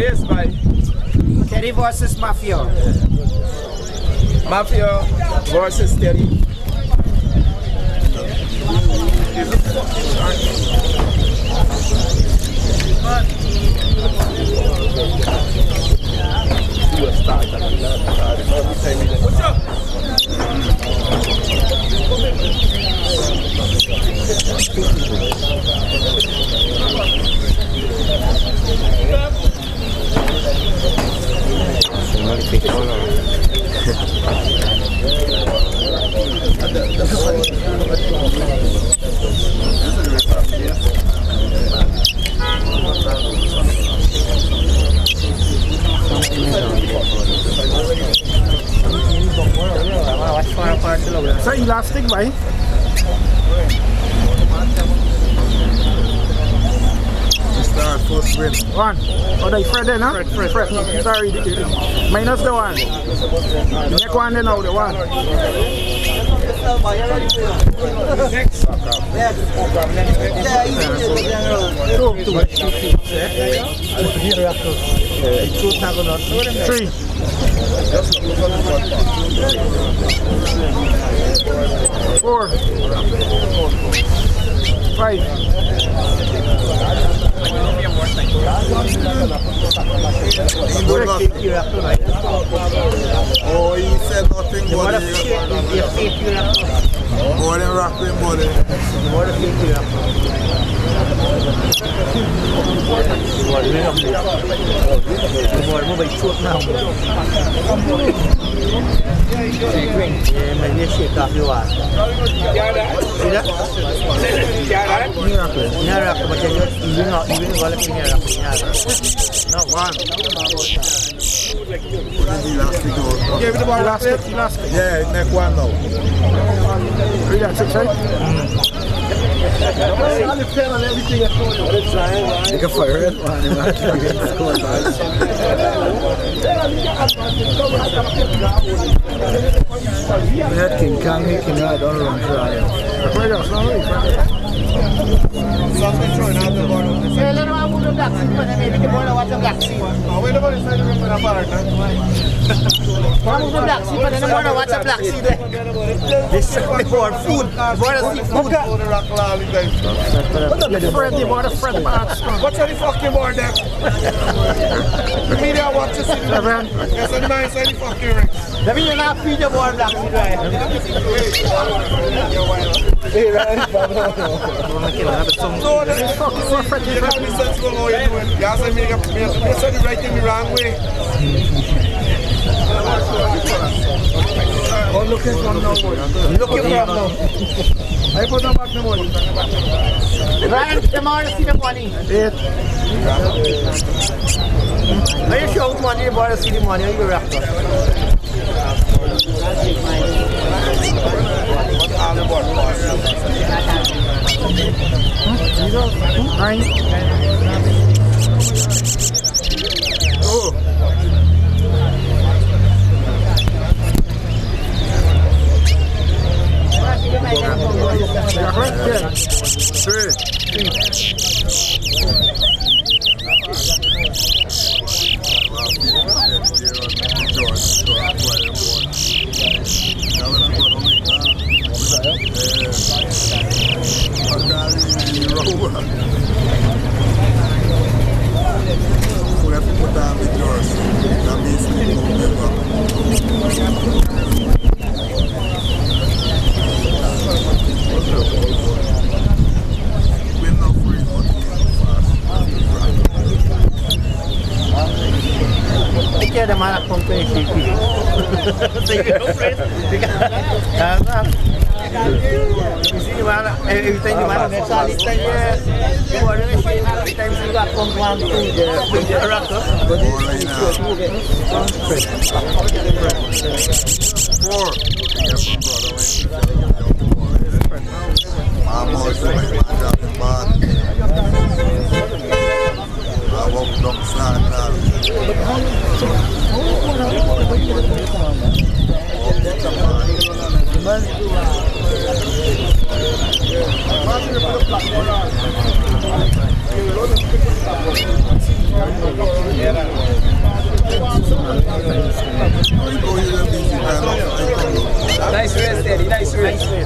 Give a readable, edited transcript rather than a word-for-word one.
Race by Terry versus Mafia. Mafia versus Terry. So elastic, right? Start first win. One. Oh, they Fred then, huh? Fred. Sorry, minus the one. The next one then now, the one. Next. Three. Four. Five. Oh, he said nothing but more than rocking body. Give it the ball elastic. Yeah, next one now. Relax, right? You can fire it. We had King Kong, he can ride on around try. Something throwing out the bottom. Say, let them move the black seat, but then maybe the boy watch the black seat. Wait a minute, I'm going to Move the black seat, but then the boy watch the black seat. This is for food. Boy, see food. Fred, the water, Fred Marks. What's on the fucking board there? The media watch the city. Yes, and nice on the fucking Rex. That means you're not feeding the boy black seat, right? Hey, right? So, that's fucking Fred. You can't be sensible how you're doing. You have to make the right thing the wrong way. Oh, looking from now, boy. Looking from now. I put them back the money. Ryan, come on to see the money. 8. Are you sure money? You bought to see the money. Are you wrapped up? Nine. Oh. Take the man from the you see the man, every time the man gets all this time, you are in a shame, every time you got from one to the rocker. Four. I'm also my man. I walked upside down. Nice race, Teddy. Nice race.